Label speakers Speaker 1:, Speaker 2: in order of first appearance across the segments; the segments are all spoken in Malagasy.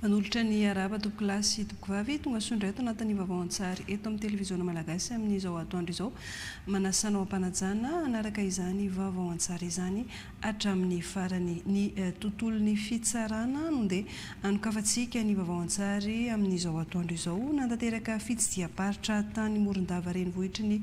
Speaker 1: Manolotra ny araba toko lasy toko vavy tonga sondra eto anatin'ny vaovao an-tsary eto amin'ny televiziona malagasy amin'izao atoandro izao manasanao ampanajana anaraka izany vaovao an-tsary izany hatramin'ny farany ny tontolon'ny fitsarana no dia anokavantsika ny vaovao an-tsary amin'izao atoandro izao nantanteraka fitsidiam-paritra tany Morondava renivohitry ny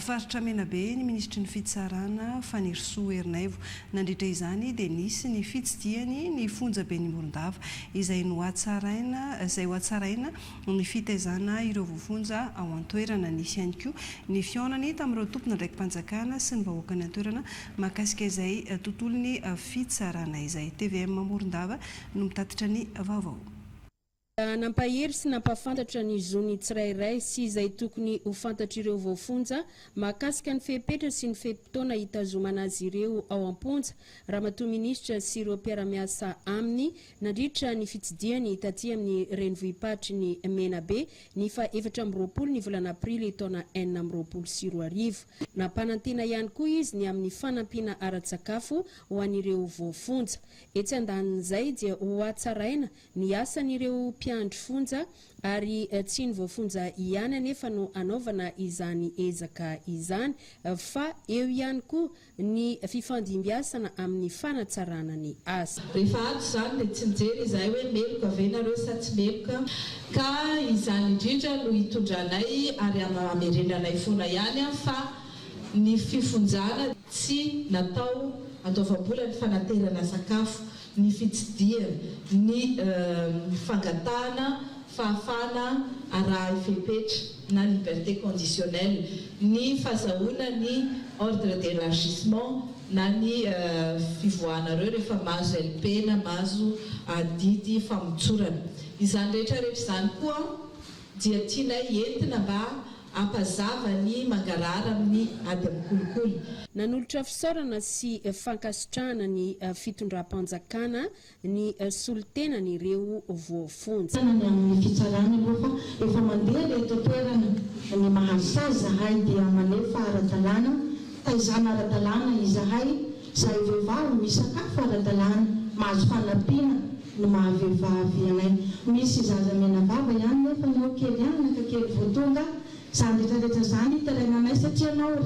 Speaker 1: faritra Menabe ny ministry ny fitsarana Fanirisoa Ernaivo nandritra izany dia nisy ny fitsidiany ny fonjaben'ny Morondava izay izay ho atsaraina ny fitaizana ireo voafonja ao an-toerana nisy ihany koa ny fionany tamin'ireo tompona ndraiky mpanjakana sy ny vahoaka ny an-toerana mahakasika izay tontolon'ny fitsarana izay. TVM Morondava no mitatitra ny vaovao.
Speaker 2: Nampahery sy nampafantatra ny zony tsirairay sy izay tokony ho fantatra ireo voafonja mahakasika ny fepetra sy ny fepotona hitazomana azy ireo ao am-ponja. Ramatoa minisitra sy ireo mpiara-miasa aminy nandritra ny fitsidiany taty amin'ny renivohipatry ny Menabe ny fa 4 ny volana aprily taona 2024. Nampanantena ihany koa izy ny amin'ny fanampiana ara-tsakafo ho an'ireo voafonja. Etsy andanin'izay dia ho atsaraina ny asan'ireo mpiandry fonja ary tsy ny voafonja ihany anefa no anaovana izany ezaka izany fa eo ihany koa ny fifandimbiasana amin'ny fanatsarana ny asa.
Speaker 3: Rehefa ato izany dia tsy mijery izay hoe meloka venareo sa tsy meloka ka izany indrindra no hitondranay ary amerendranay foana ihany fa ny fifonjana tsy natao ataovam-bola ny fanaterana sakafo, ny fitsidiana, ny fangatana, fahafana araha fepetra na liberté conditionnelle, ny fahazahoana ny ordre d'élargissement na ny fivoahanareo rehefa mahazo LP na mahazo didy famotsorana. Izany rehetrarehetra izany koa dia tianay entina mba ampazava ny mangarara amin'ny ady amikolokolo.
Speaker 2: Nanolotra fisaorana sy fankasitrahana ny fitondram-panjakana ny solitena ireo voafonja.
Speaker 4: Amin'ny fitsarana aloha fa efa mandeha ilay toerana ny mahasazy zahay dia manefa ara-dalàna, taizana ara-dalàna izahay, izay vehivavy misakafo ara-dalàna, mahazo fanampiana no mahavehivavy anay. Misy zaza menavava ihany nefa ny kely ihany naka kely voatonga izany rehetrarehetra izany hitarainanay satria anao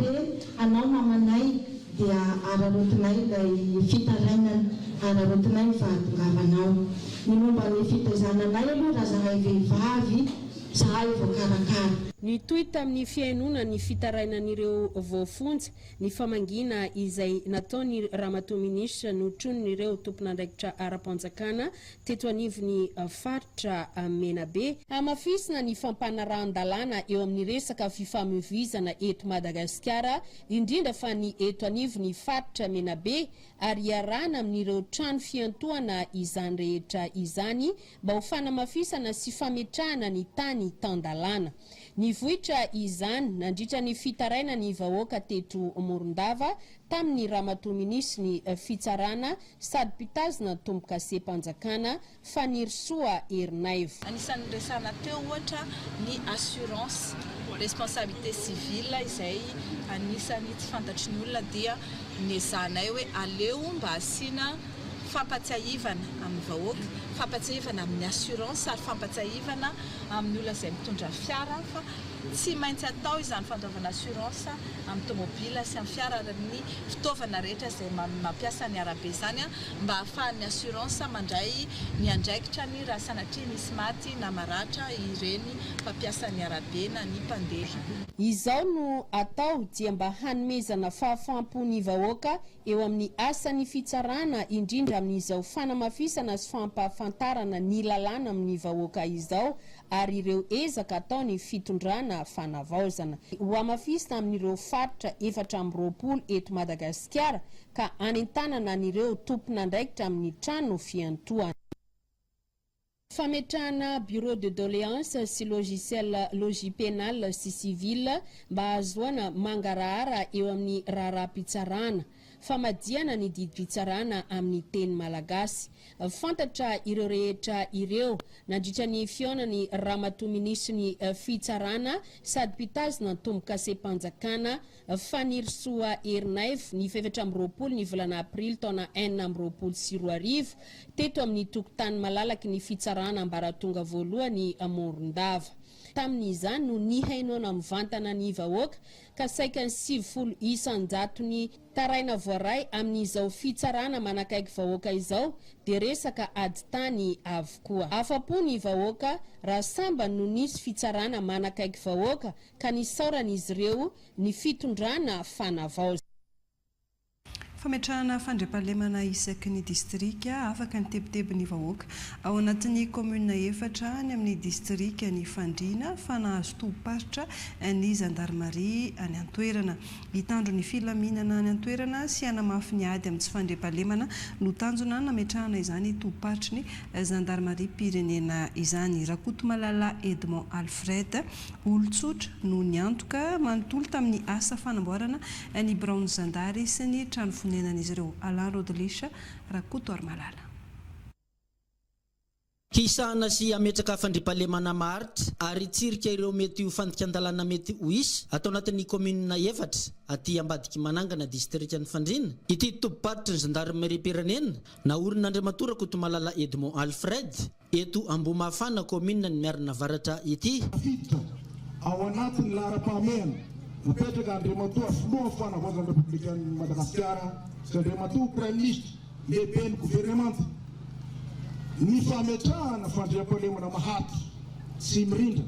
Speaker 4: anao mamanay dia ararotinay ilay fitarainana, ararotinay ny fahatongavanao. Ny momba ny fitaizananay aloha raha zahay vehivavy zahay voakarakara.
Speaker 2: Ny toy tamin'ny fiainona ny fitarainan'ireo voafonja ny famangina izay nataony ramatoa minisitra no tronon'ireo tompon'andraikitra ara-panjakana teto anivon'ny faritra Menabe hamafisina ny fampanaran-dalàna eo amin'ny resaka fifamoivoizana eto Madagasikara indrindra fa ny eto anivon'ny faritra Menabe ary iarana amin'ireo trano fiantohana izany rehetra izany mba ho fanamafisana sy fametrahana ny tany tan-dalàna. Ny vohitra izany nandritra ny fitaraina ny vahoaka teto Morondava tamin'ny ramatoa minisitry ny fitsarana sady pitazona tombo-kasepanjakana Fanirisoa Ernaivo.
Speaker 5: Anisan'ny resana teo ohatra ny assurance responsabilité civile izay anisan'ny tsy fantatry ny olona dia nezanay hoe aleo mba asiana fampatsiahivana amin'ny vahoaka, fampatsiahivana amin'ny assurance ary fampatsiahivana amin'ny olona izay mitondra fiara fa tsy maintsy atao izany fanaovana assurance amin'ny tomobila sy amin'ny fiara ny fitaovana rehetra izay mampiasa ny arabe izany mba ahafahan'ny assurance mandray ny andraikitra ny raha sanatria misy maty na maratra ireny mpampiasa ny arabe na ny mpandeha.
Speaker 2: Izao no atao dia mba hanomezana fahafampo ny vahoaka eo amin'ny asan'ny fitsarana indrindra amin'izao fanamafisana sy fampahafantarana ny lalàna amin'ny vahoaka izao ary ireo ezaka ataony fitondrana fanavaozana. Ho amafisina amin'ireo faritra 420 eto Madagasikara ka anentanana an'ireo tompon'andraikitra amin'ny trano fiantohana. Fametrahana bureau de doléance sy logiciel logis pénal sy civil mba ahazoana mangarahara eo amin'ny raharaham-pitsarana. famadiana ny diditsarana amin'ny teny malagasy. Fantatra ireo rehetra ireo nandritra ny fionany ramatoministry ny fitsarana sady pitazona tomboka sepanjakana Fanirisoa Ernaif ny 7 ny volana aprily taona 2024 teto amin'ny tokotany malalaky ny fitsarana ambaratonga voalohany Morondava. Tamin'izany no nihainoana mivantana ny vahoaka ka saika ny 70 isanjatony taraina voaray amin'izao fitsarana manakaiky vahoaka izao dia resaka ady tany avokoa. Afapo ny vahoaka raha samba no nisy fitsarana manakaiky vahoaka ka nisaoran'izy ireo ny fitondrana fanavao.
Speaker 1: Fametrahana fandriampahalemana isaky ny distrika afaka ny tebiteby ny vahoaka ao anatin'ny commune efatra ny amin'ny distrika ny Fandrina fa nahazo tohim-pasitra ny gendarmerie any Antoerana. Hitandro ny filaminana any Antoerana sy hanamafy ny ady amin'ny tsy fandriampahalemana no tanjona nametrahana izany tohim-patriny gendarmerie pirenena izany. Rakotomalala Edmond Alfred olon-tsotra no niantoka manontolo tamin'ny asa fanamboarana ny Brown Zandary sy ny trano fonenan'izy ireo. Alain Rodelisha, Rakoto Armalala.
Speaker 6: Hisahana sy ametraka fandriampahalemana maharitra ary tsirika ireo mety ho fandikan-dalana mety ho isy atao anatin'ny commune efatra aty ambadiky manangana distrika ny Fandrina. Ity tompom-paritra ny gendarmerie pirenena naorin'Andriamatora Rakotomalala Edmond Alfred eto Ambomafana commune ny miarina varatra ity.
Speaker 7: Ao anatin'ny laharam-pahamehana mipetraka Andriamatora filoha fanavaozan'ny Republikan'ny Madagasikara sy Andriamatora Prime Ministre lehibe ny gouvernemanta. Ny fametrahana fandriampahalemana maharitra sy mirindra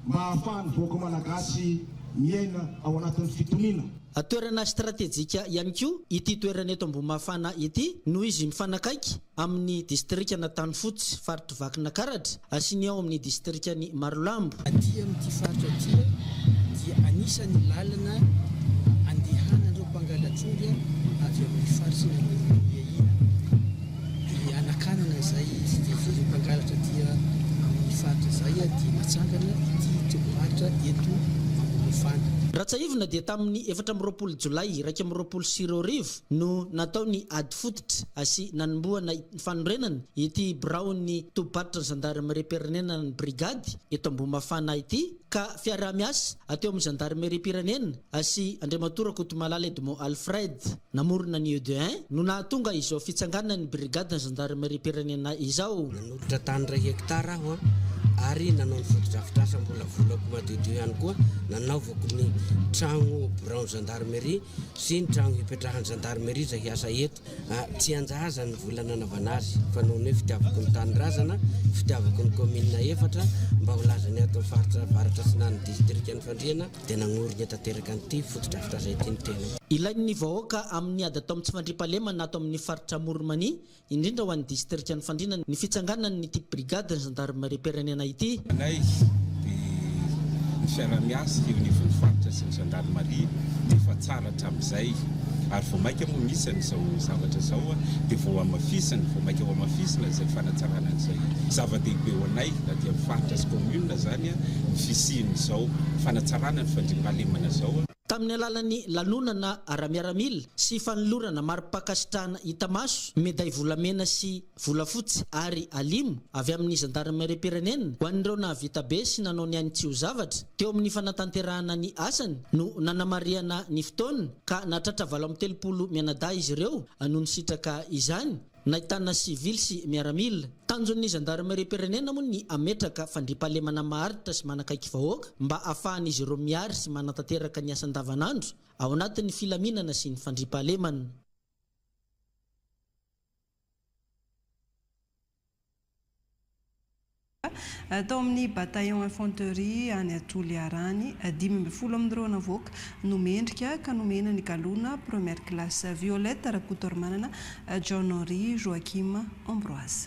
Speaker 7: mba ahafahany vahoaka malagasy miaina ao anatin'ny fitoniana.
Speaker 6: Toerana stratégique ihany koa ity toerana eto Ambomafana ity noho izy mifanakaiky amin'ny distrika na Tanofotsy faritra Vakina Karatra asiny ao amin'ny distrika ny Marolambo.
Speaker 8: Aty amin'ity faritra aty dia anisan'ny lalana andehanan'ireo mpangalatsonga avy amin'ny faritra ny anakanana izay ireo mpangalatra dia amin'ny faritra izay dia matsangana ity toerana eto Ambomafana.
Speaker 6: Ratsaivina dia tamin'ny 4 Jolay 2024 no natao ny ady fototra asy nanomboana fanorenana ity Brown ny tohim-paritra gendarmerie pirenena ny brigady eto Ambomafana ity ka fiara-miasa ateo amin'ny gendarmerie pirenena asy Andriamatora Rakotomalala Edmond Alfred namorona ny ED1 no nahatonga izao fitsanganana ny brigady ny gendarmerie pirenena izao.
Speaker 8: Nanolotra tany 2 hektara aho ary nanao ny fotodrafitrasa mbola volako madio ihany koa nanaovako ny tragno Brown gendarmerie sy ny tragno hipetrahan'ny gendarmerie izay hiasa eto. Tsy anjahaza ny vola nanaovana azy fa noho ny fitiavako ny tanyrazana fitiavako ny commune efatra mba ho lazany ato faritra varatra sy nany distrika ny Fandriana dia nagnorina tanteraka an'ity fotodrafitrasa ity ny tena.
Speaker 6: Ilain'ny vahoaka amin'ny ady atao amin'ny tsy fandriampahalemana atao amin'ny faritra Moromani indrindra ho an'ny distrika ny Fandriana ny fitsanganana n'ity brigade ny gendarmerie pirenena ity.
Speaker 9: Nay ny fiara-miasa eo anivon'ny faritra sy ny gendarmerie dia fa tsara hatramin'izay ary vao maika moa misy an'izao zavatra izao dia vao amafisana vao maika ho amafisana izay fanatsarana an'izay zava-dehibe ho anay na dia faritra sy commune zany ny fisian'izao fanatsarana ny fandriampahalemana izao.
Speaker 6: Tamin'ny alalan'ny lanonana ara-miaramila sy fanolorana mari-pakasitrahana hita maso meday volamena sy volafotsy ary alimo avy amin'ny gendarmerie pirenena ho an'ireo nahavita be sy nanao ny any tsy ho zavatra teo amin'ny fanatanterahana ny asany no nanamariana ny fotoana ka natratra 7 mianadahy izy ireo noho ny sitraka izany. Nahitana sivily sy miaramila. Tanjon'ny gendarmerie pirenena moa ny ametraka fandriampahalemana maharitra sy manakaiky vahoaka mba ahafahan'izy ireo miary sy manatanteraka ny asa andavanandro ao anatin'ny filaminana sy ny fandriampahalemana.
Speaker 1: Tao amin'ny bataillon infanterie any Atoliarany 12 navoaka no mendrika ka nomena ny galona première classe Violette Rakoto Armanana John Henry Joachim Ambroise.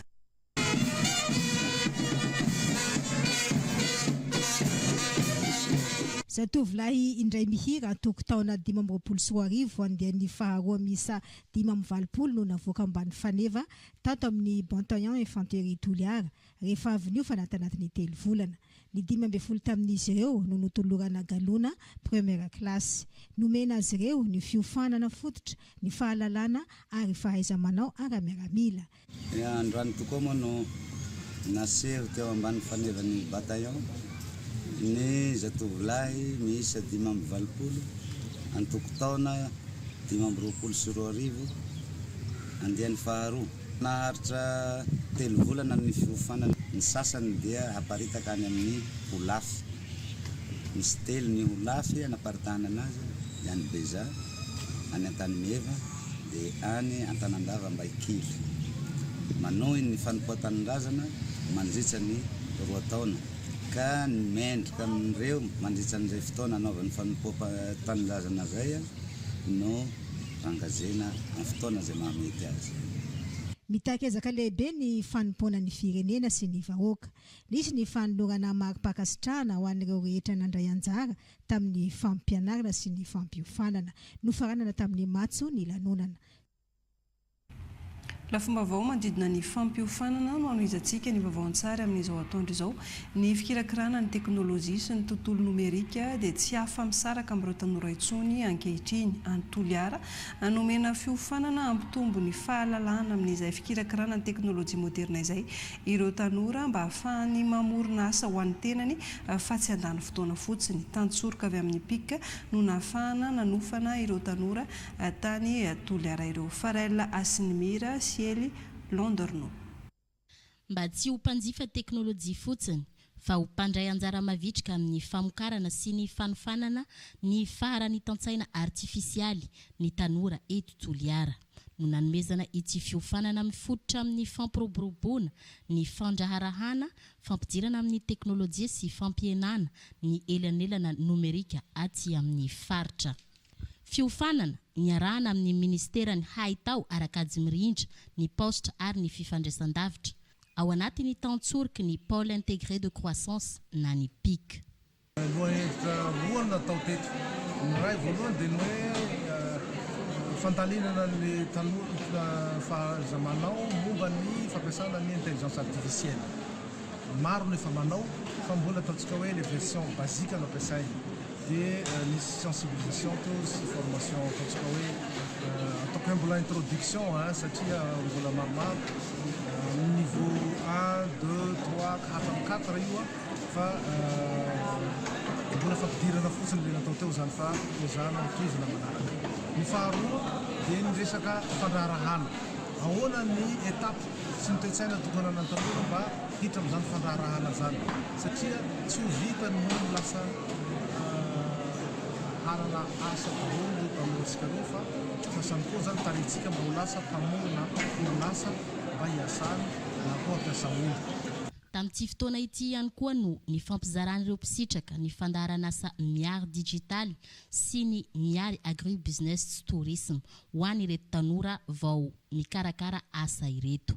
Speaker 10: zatovolahy indray mihira antoko taona 2024 andeha ny faharoa misa 2020 no navoaka ambany faneva tato amin'ny Bantayan Infanterie Toliara rehefa avy nio fanatanatin'ny 3 volana. Ny 12 tamin'izy ireo no notolorana galona première classe. Nomena azy ireo ny fiofanana fototra, ny fahalalana ary fahaiza-manao ara-miaramila.
Speaker 11: Androany tokoa moa no naseho teo ambany fanevan'ny bataillon ny zatovolahy miisa 520 antoko taona 2024 andeha ny faharoa. Naharitra 3 volana ny fiofanana. Ny sasany dia aparitaka any amin'ny Olafy. Misy telo ny Olafy anaparitahana anazy any Beza, any Antanimeva dia any Antanandava Mbaikily. Manohy ny fanompoatan-drazana mandritra ny 2 taona. Ka ny mendrika amin'ireo mandritra n'izay fotoana anaovan'ny fanompoatan-drazana zay no rangazena amin'ny fotoana izay mahamety azy.
Speaker 10: Mitakezaka lehibe ny fanompoana ny firenena sy ny vahoaka. Nisy ny fanolorana mari-pakasitrahana ho an'ireo rehetra nandray anjara tamin'ny fampianarana sy ny fampiofanana. Nofaranana tamin'ny matso ny lanonana.
Speaker 1: La fomba vao manodidina ny fampiofanana no anoizantsika ny vaovao-tsara amin'izao atoandro izao. Ny fikirakirana ny teknôlôjia sy ny tontolo nomerika dia tsy hafa misaraka amin'ireo tanora intsony ankehitriny any Toliara nomena fiofanana ampitombo ny fahalalana amin'izay fikirakirana ny teknôlôjia moderna izay ireo tanora mba ahafahany mamorona asa ho an'ny tenany fa tsy handany fotoana fotsiny. Tantsoroka avy amin'ny PIC no nahafahana nanofana ireo tanora tany Toliara ireo. Farella Asinimira Londorno.
Speaker 12: Mba tsy ho mpanjifa teknôlôjia fotsiny fa ho mpandray anjara mavitrika amin'ny famokarana sy ny fanofanana ny farany tantsaina artifisialy ny tanora eto Toliara. No nanomezana ity fiofanana mifototra amin'ny fampiroboroboana, ny fandraharahana, fampidirana amin'ny teknôlôjia sy fampienana ny elanelana nomerika aty amin'ny faritra. Fiofanana niarahana amin'ny ministerany haitao arakajy mirindra ny poste ary ny fifandraisan-davitra ao anatin'ny tantsoroky ny pôle intégré de croissance na ny PIC.
Speaker 13: Lohahevitra voalohany natao teto. Ny ray voalohany dia ny hoe fandalinana ny tanora fahazamanao momba ny fampiasana ny intelligence artificielle. Maro ny efa manao fa mbola ataontsika hoe les versions basiques no ampiasaina. Dia nisy sensibilisation to sy formation ataontsika hoe ataoko hoe mbola introduction satria mbola maromaro niveau 1, 2, 3, 4 io fa mbola fampidirana fotsiny le natao teo zany fa ozana antoizina manaraka. Ny faharoa dia ny resaka fandraharahana. Ahoana ny etape sy ny toe-tsaina tokony anan'ny tanora mba hiditra amin'izany fandraharahana zany satria tsy ho vita ny hoe lasa hanana asa daholo tanora-tsika reo fa sasany koa zany tarintsika mba ho lasa mpamorona orinasa mba hiasany na koa ampiasa olo.
Speaker 12: Tamin'ity fotoana ity ihany koa no ny fampizaran'ireo mpisitraka ny fandaharana asa miary digitaly sy ny miary agribusiness tourisme ho an'ireto tanora vao mikarakara asa ireto.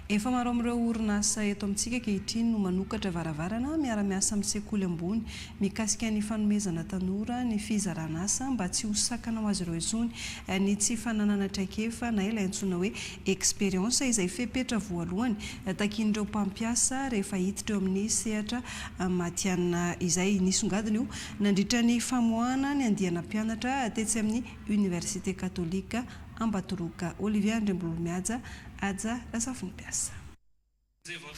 Speaker 1: Efa maro amin'ireo orinasa eto amintsika ankehitriny no manokatra varavarana miara-miasa amin'ny sekoly ambony mikasika ny fanomezana tanora ny fizarana asa mba tsy ho sakana ho azy ireo intsony ny tsy fananana traikefa na ela antsoina hoe expérience izay fepetra voalohany takin'ireo mpampiasa rehefa hiditra eo amin'ny sehatra matianina izay nisongadina io nandritra ny famoahana ny andiana mpianatra tetsy amin'ny Université Catholique Ambatoroka. Olivier Andrembolomiaja aja lasafiny piasa.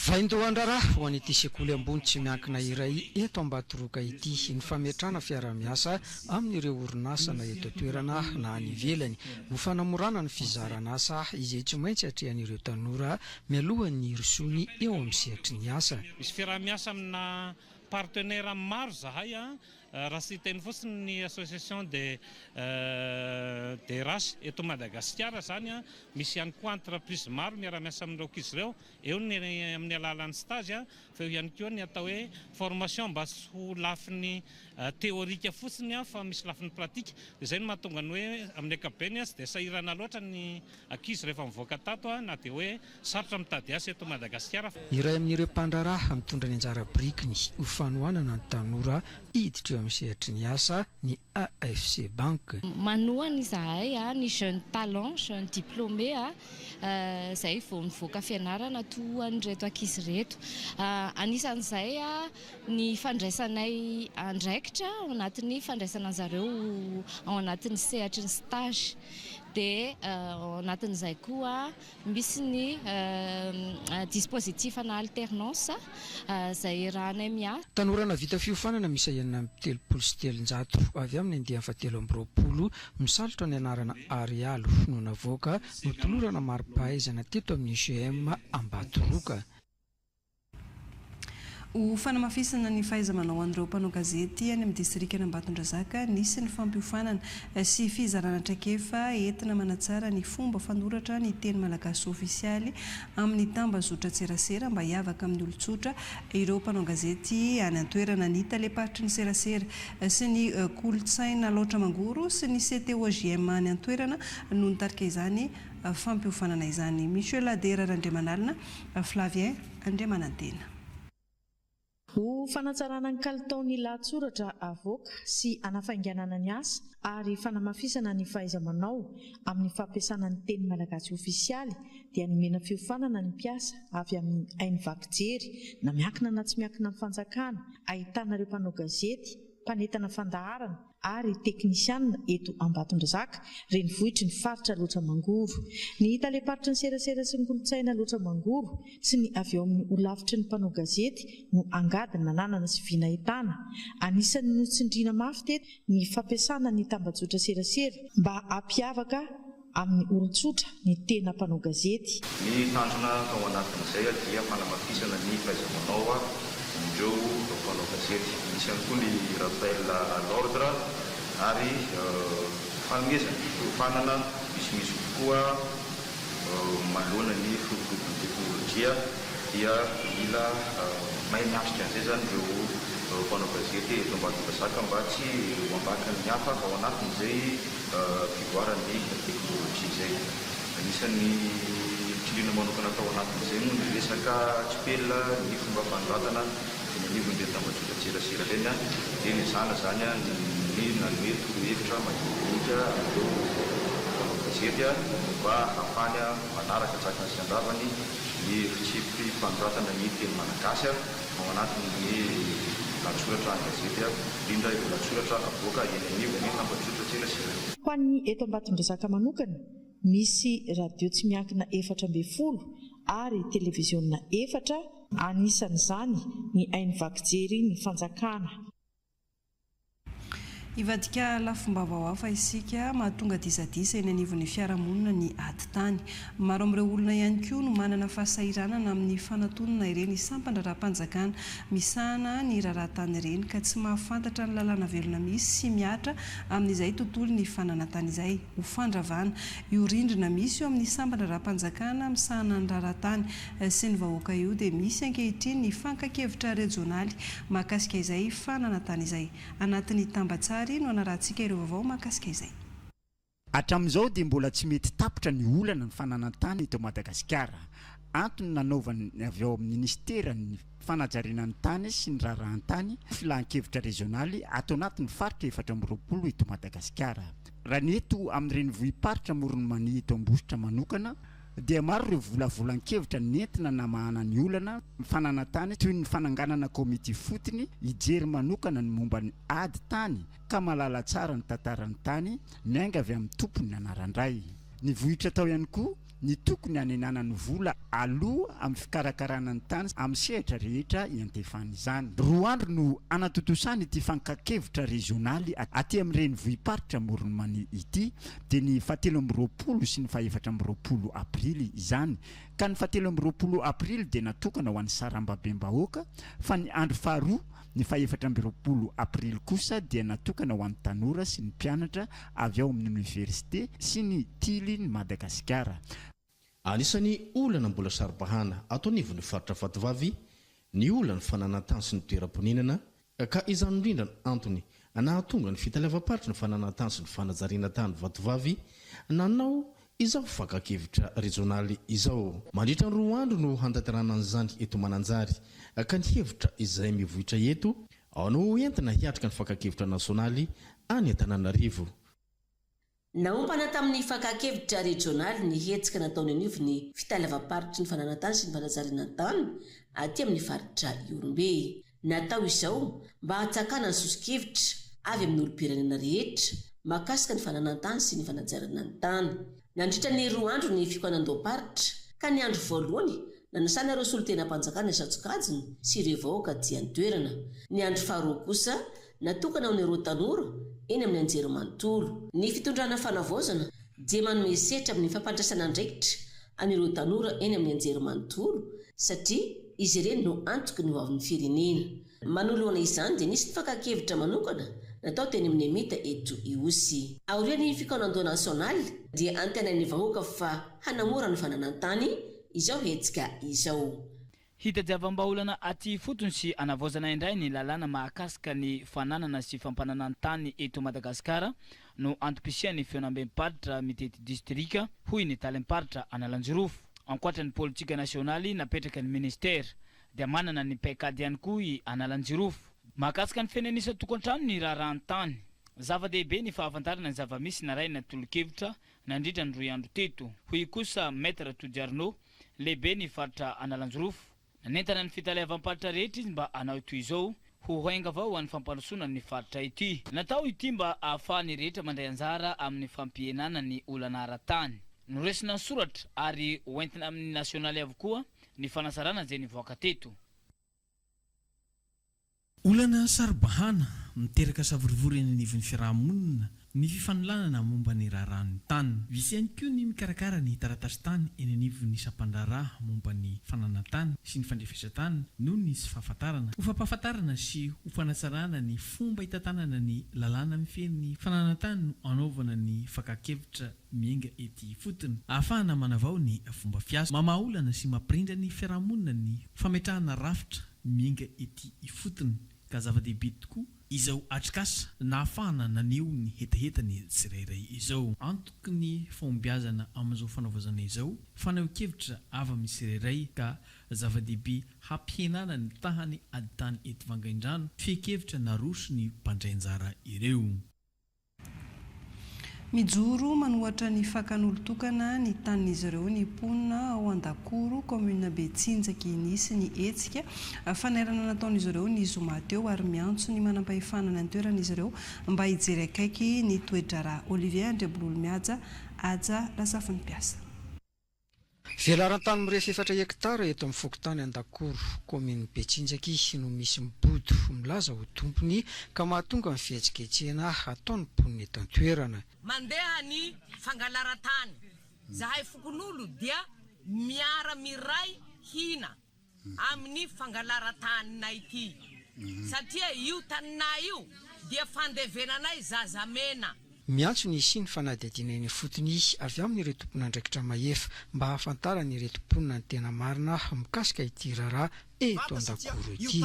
Speaker 14: Vaindohandrara ho an'ity sekoly ambony tsy miankina iray eto Ambatoroka ity ny fametrana fiara-miasa amin'ireo orinasa na eto toerana na any ivelany ho fanamorana ny fizarana asa izay tsy maintsy atrehan'ireo tanora mialohan'ny risony eo amin'ny sehatry ny asa.
Speaker 15: Misy fiara-miasa amina partenaire maro zahay raha sy teny fotsiny ny association de race eto Madagasikara zany misy ihany koa entreprise maro miara-miasa amin'ireo kizy ireo eo ny amin'ny alalan'ny stage feo ihany koa ny atao hoe formation mba sy ho lafiny teorika fotsiny fa misy lafiny pratika dia izay no mahatonga ny hoe amin'ny ankapobeny tsy dia sahirana loatra ny ankizy rehefa mivoaka tato na dia hoe sarotra mitady asa eto Madagasikara.
Speaker 14: Iray amin'ireo mpandraraha mitondra ny anjara birikiny ho fanohanana ny tanora hiditra eo amin'ny sehatry ny asa ny AFC Bank.
Speaker 16: Manohana izahay ny jeune talent, jeune diplômé zay vao nivoaka fianarana toa an'ireto ankizy reto. Anisan'izay ny fandraisanay andraikitra ao anatin'ny fandraisana an'zareo ao anatin'ny sehatry ny stage. Dia ao anatin'izay koa misy ny dispositif ana alternance izay rahanay miasa.
Speaker 14: Tanorana vita fiofanana misy 730 avy amin'ny andiany 720 misalotra ny anarana Arialo no navoaka no tolorana mari-pahaizana teto amin'ny UGM Ambatoroka.
Speaker 1: Ho fanamafisana ny fahaiza-manao an'ireo mpanao gazety any amin'ny distrikana Ambatondrazaka nisy ny fampiofanana sy fizarana traikefa entina manatsara ny fomba fanoratra ny teny malagasy ofisialy amin'ny tambazotra tserasera mba hiavaka amin'ny olon-tsotra ireo mpanao gazety any an-toerana ny taleparitry ny serasera sy ny kolotsaina loatra mangoro sy ny CTOGM any an-toerana no nitarika izany fampiofanana izany. Michel Ladera Andriamanalina, Flavien Andriamanantena.
Speaker 17: Ho fanatsarana ny kalitaon'ny lahatsoratra avoaka sy anafainganana ny asa ary fanamafisana ny fahaiza-manao amin'ny fampiasana ny teny malagasy ofisialy dia nomena fiofanana ny mpiasa avy amin'ny hainy vakijery na miankina na tsy miankina amin'ny fanjakana ahitana ireo mpanao gazety, mpanetana fandaharana ary teknisianina eto Ambatondrazaka renivohitry ny faritra loatra mangoro. Ny taleparitry ny serasera sy ny kolotsaina loatra mangoro sy ny avy eo amin'ny olavitry ny mpanao gazety no angady nananana sy vinahitana. Anisan'ny notsindriana mafy teto ny fampiasana ny tambajotra serasera mba hampiavaka amin'ny olon-tsotra ny tena mpanao gazety.
Speaker 18: Ny tanjona tao anatin'izay dia fanamafisana ny fahaiza-manao indreo mpanao gazety. Misy ihany koa ny rappel à l'ordre ary fanomezana fiofanana misimisy koa manoloana ny filokoton'ny teknôlôjia dia mila mahay miatrika an'izay zany ireo mpanao gazety eto Ambatondrazaka mba tsy hoambaka ny hafa ao anatin'izay fivoaran'ny teknôlôjia izay. Anisan'ny tsilina manokana tao anatin'izay moa ny resaka tsipelina ny fomba fanoratana nivon'ireo tambazotra tserasera ireny dia ny zana zany ny nanome torohevitra madinika ireo mpanao gazety mba hafany manaraka tsakany sy andavany ny fitsipy-panoratana ny teny malagasy ao anatin'ny lahatsoratra ny gazety indrindra ireo lahatsoratra avoaka eny anivon'ny tambazotra tserasera.
Speaker 17: Ho an'ny eto Ambatondrazaka manokana misy radio tsy miankina 440 ary televiziona 4 anisan'izany ny hainy vakijery ny fanjakana.
Speaker 1: Ivadika lafom-bavao hafa isika mahatonga disadisa eny anivon'ny fiarahamonina ny ady tany. Maro amin'ireo olona ihany koa no manana fahasahiranana amin'ny fanatonana ireny sampandraram-panjakana misahana ny rahatany ireny ka tsy mahafantatra ny lalàna velona misy sy miatra amin'izay tontolo ny fananantany izay ho fandravana. Io rindrina misy eo amin'ny sampandraram-panjakana misahana ny rahatany sy ny vahoaka io dia misy ankehitriny ny fankakevitra regionaly mahakasika izay fananantany izay. Anatin'ny tambatsara no anarahantsika ireo vaovao mahakasika izay.
Speaker 19: Hatramin'izao dia mbola tsy mety tapitra ny olana ny fananantany eto Madagasikara. Antony nanaovany avy ao amin'ny ministera ny fanajarenany tany sy ny raharahantany filahan-kevitra regionaly ato anatin'ny faritra 420 eto Madagasikara. Raha ny eto amin'ireny vohiparitra Moronmany eto Ambositra manokana dia maro ireo volavolan-kevitra nentina namahana ny olana fananantany toy ny fananganana komity fotony hijery manokana ny momba ny ady tany ka malala tsara ny tantaran'ny tany miainga avy amin'ny tompony anarandray. Ny vohitra tao ihany koa ny tokony hanenana ny vola aloha amin'ny fikarakarana ny tany amin'ny sehatra rehetra iantefana izany. Roa andro no anatotosany ity fankakevitra regionaly aty amin'ireny vohiparitra Moronmany ity dia ny 720 sy ny 420 aprily izany. Ka ny 720 aprily dia natokana ho an'ny sarambabem-bahoaka fa ny andro faharoa ny 420 aprily kosa dia natokana ho an'ny tanora sy ny mpianatra avy ao amin'ny université sy ny tily ny Madagasikara.
Speaker 20: Anisan'ny olana mbola saribahana ato anivon'ny faritra Vatovavy ny olany fananantany sy ny toeram-poninana ka izany indrindra ny antony nahatonga ny fitalevam-paritra ny fananantany sy ny fanajariana tany vatovavy nanao izao fakakevitra regionaly izao. Mandritra ny 2 andro no hantaterana an'izany eto Mananjary ka ny hevitra izay mivohitra eto ao no entina hiatrika ny fakakevitra nasionaly any Antananarivo.
Speaker 21: Naompana tamin'ny fakakevitra regionaly ny hetsika nataony anivo ny fitalevam-paritra ny fananantany sy ny fanajariana tany aty amin'ny faritra Iorombe. Natao izao mba hatsakana ny sosikevitra avy amin'ny olo-pirenena rehetra makasika ny fananantany sy ny fanajariana tany. Nandritra ny 2 andro ny fikoanan-doam-paritra ka ny andro voalohany nanasana ireo solon-tenam-panjakana Satsokajiny sy ireo vahoaka dian'ny toerana. Ny andro faharoa kosa natokana ho ny ireo tanora eny amin'ny anjerimanontolo. Ny fitondrana fanavaozana dia manome setra amin'ny fampandraisana andraikitra anireo tanora eny amin'ny anjerimanontolo satria izy ireny no antoky ny hoavin'ny firenena. Manoloana izany dia nisy fakakevitra manokana natao teny amin'ny Emita eto Iosy. Aorian'ny fikoanan-doha nasionaly dia antenan'ny vahoaka fa hanamora ny fananantany izao hetsika izao.
Speaker 22: Hitadiavam-baolana aty fotony sy anavaozana indray ny lalàna mahakasika ny fananana sy fampananantany eto Madagasikara no antopisian'ny feonambem-paritra mitety distrika hoy ny talim-paritra Analanjirofo. Ankoatran'ny politika nasionaly napetraka ny ministera dia manana ny paikady ihany koa i Analanjirofo. Mahakasika ny fianenisa tokantrano ny raharahantany. Zava-dehibe ny fahafantarana ny zava-misy naraina tolo-kevitra nandritra ny 2 andro teto. Hoy kosa Maître Todiarno, lehibe ny faritra Analanjirofo. Nanentana ny fitalevam-paritra rehetra izy mba hanao toy izao ho hainga avao amin'ny fampandrosoana ny faritra ity. Natao ity mba ahafahan'ny rehetra mandray anjara amin'ny fampihenana ny olana ara-tany. Noresina ny soratra ary hoentina amin'ny nasionaly avokoa ny fanasarana izay nivoaka teto.
Speaker 23: Olana saribahana miteraka savorivory eny anivon'ny fiarahamonina ny fifanololana momba ny raharahany tany. Visy ihany koa ny mikarakara ny taratasy tany eny anivon'ny sampandaraha momba ny fananantany sy ny fandrefesatany noho ny sy fahafantarana. Ho fampahafantarana sy ho fanatsarana ny fomba hitatanana ny lalàna mifehy ny fananantany no anaovana ny fakakevitra mienga ety fotony. Ahafahana manavao ny fomba fiasa, mamaolana sy mampirindra ny fiarahamonina ny fametrahana rafitra mienga ety ifotony. Ka zava-dehibe tokoa izao atrikasa na ahafahana naneho ny hetaheta-ny tsirairay izao. Antoky ny fombiazana amin'izao fanavaozana izao fanao-kevitra ava amin'ny tsirairay ka zava-dehibe hampihenana ny tahany aditany eto Vangaindrano fekevitra naroso ny mpandray anjara ireo.
Speaker 1: Mijoro manohatra ny fakan'olo-tokana ny tanin'izy ireo ny ponina ao Andakoro, commune Betsinjaky nisy ny hetsika. Fanairana nataon'izy ireo ny zoma teo ary miantso ny manam-pahefanana ny toeran'izy ireo mba hijery akaiky ny toedrara. Olivier Andrebololo mihaja aja lasafin'ny mpiasa.
Speaker 14: Velarantany mirefy 4 hektara eto amin'ny fokotany Andakoro, commune Betsinjaky no misy mibodo milaza ho tompony ka mahatonga ny fihetsiketsehana ataony ponina eto an-toerana.
Speaker 24: Mandeha ny fangalarantany zahay fokon'olo dia miara miray hina amin'ny fangalarantany ity satria io taninay io dia fandevenanay zazamena.
Speaker 14: Miantso ny siny fanadihadinany fotony avy amin'ireo tompon'andraikitra mahefa mba hahafantarany ireo tomponina ny tena marina mikasika ity raharaha eto Andakoro ity.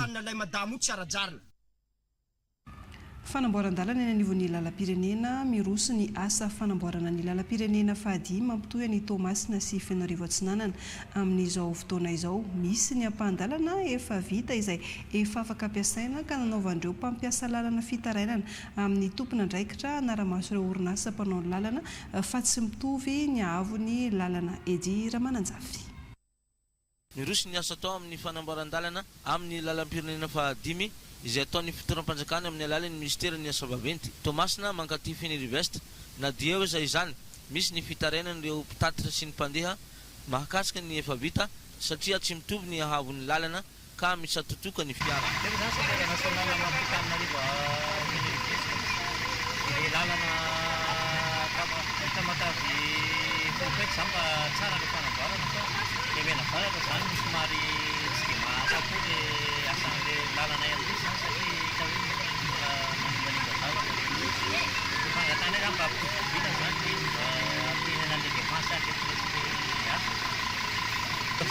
Speaker 1: Fanamboaran-dalana eny anivon'ny lalam-pirenena miroso ny asa fanamboarana ny lalam-pirenena fahadimy mampitohy ny Tomasina sy Fianarivou Atsinanana amin'izao fotoana izao. Misy ny ampahan-dalana efa vita izay efa afaka ampiasaina ka nanaovandreo mpampiasa lalana fitarainana amin'ny tompon'andraikitra anara-maso ireo orinasa mpanao ny lalana fa tsy mitovy ny ahavony lalana Edy Ramananjafy.
Speaker 25: Miroso ny asa atao amin'ny fanamboaran-dalana amin'ny lalam-pirenena fahadimy izay ataon'ny fitoeram-panjakana amin'ny alalan'ny ministera-ny asa vaventy. Tomasina mankaty Fianarivou na dia hoe izay izany misy ny fitarainana ireo mpitatitra sy ny mpandeha mahakasika ny efa vita satria tsy mitovy ny ahavon'ny lalana ka misatotoka ny fiara.